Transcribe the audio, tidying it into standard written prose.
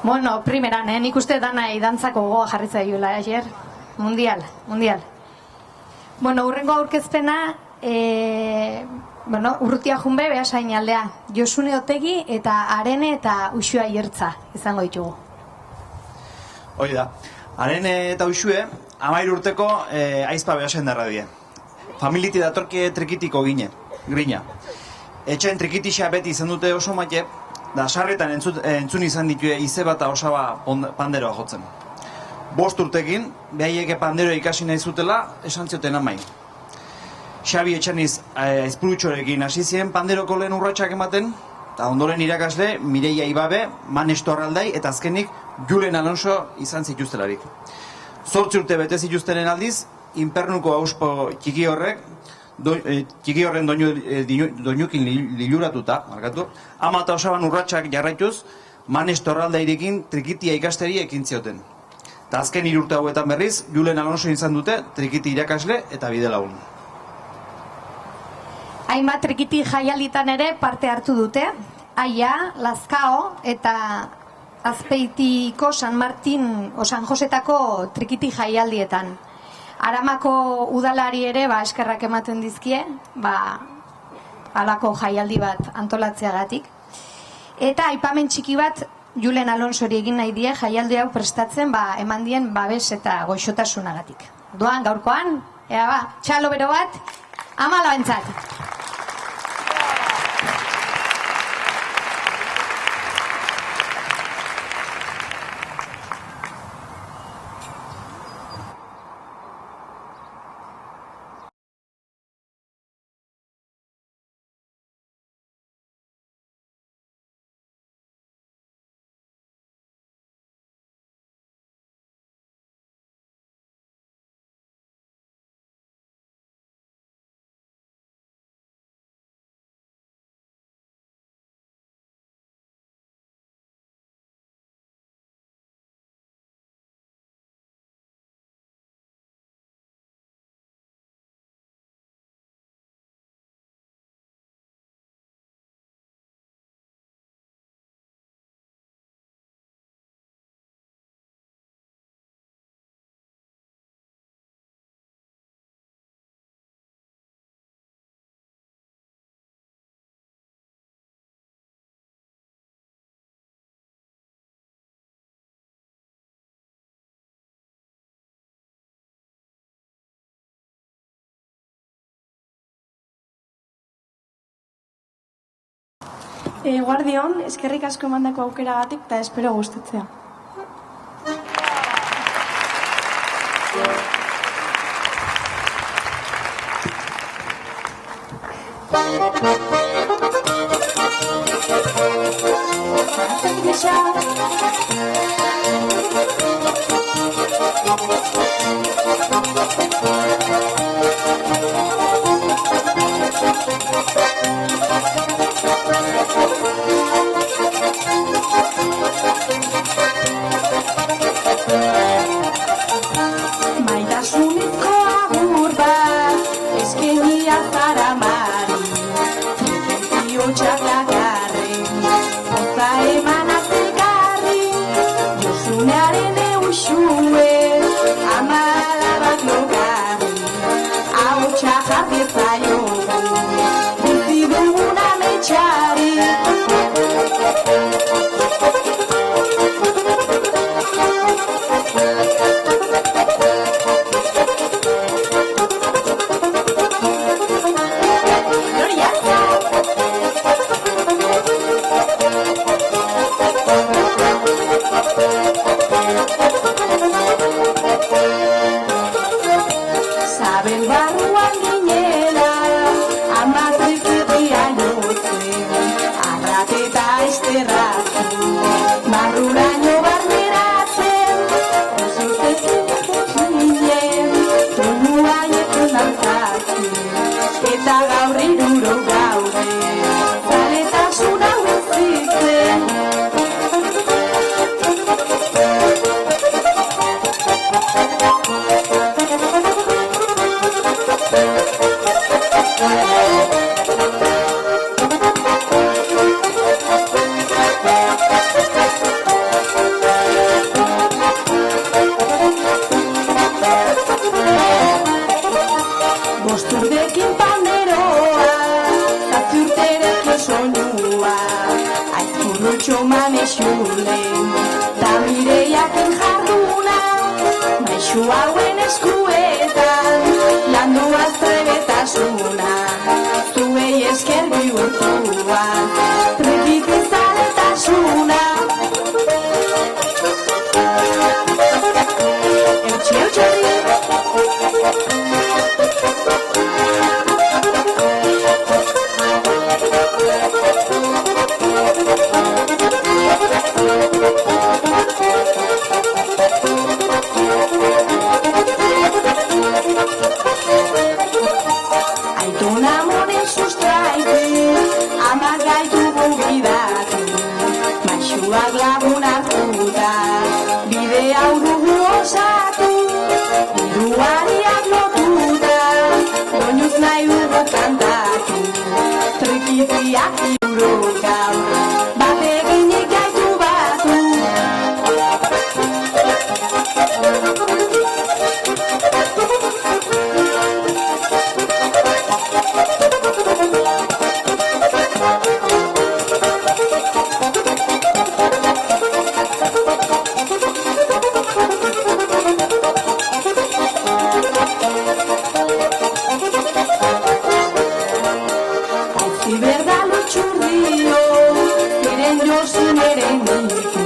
Bueno, primeran, nik uste danai dantzako gogoa jarritza diola, ayer. Mundial. Bueno, urrengo aurkezpena, urrutia junbe, behasain aldea. Josune Otegi eta Arene eta Uxue Aiertza izango ditugu. Hoi da, Arene eta Uxue, 13 urteko aizpa behasain darra die. Familiti datorkie trikitiko grina. Etxen trikitixa beti izan dute oso mate, da sarretan entzun izan ditue izeba eta osaba panderoa jotzen. 5 urtekin, behaieke panderoa ikasi nahi zutela, esan zioten amai. Xabi Etxaniz aizpurutxorekin hasi ziren panderoko lehen urratsak ematen, eta ondoren irakasle Mireia Ibabe, Manesto Arraldai eta azkenik Julen Alonso izan zituztelarik. 8 urte bete zituztenen aldiz, Inpernuko auspo txiki horren doinukin liluratuta, ama eta osaban urratsak jarraituz, Manesto Arraldairekin trikitia ikasteri ekin zioten. Eta azken 3 urte hauetan berriz, Julen Alonso izan dute trikiti irakasle eta bidelagun. Hainbat trikiti jaialditan ere parte hartu dute. Aia, Lazkao eta Azpeitiko San Martin o San Josetako trikiti jaialdietan. Aramako udalari ere eskerrak ematen dizkie, halako jaialdi bat antolatzeagatik. Eta aipamen txiki bat Julen Alonsori egin nahi die jaialdi hau prestatzen eman dien babes eta goxotasunagatik. Doan gaurkoan, txalo bero bat, amala bentzat. Guardion, eskerrik asko emandako aukeragatik eta espero gustatzea. txoman esulen, ta Mireiakin jarduna, maixu hauen eskuetan, landu aztrebetasuna, zuei esker bihurtua, trikitizaletasuna. Eutxi, eutxi! Aitona monen sustraitu, amak gaitugu bidatu, maixuak lagun hartuta, bide hau dugu osatu, iruariak lotuta, doinuz nahi dugu kantatu, trikitiak irukau, bat eginik gaitu batu. Aizi berda lotxurdio, eren josin eren nik.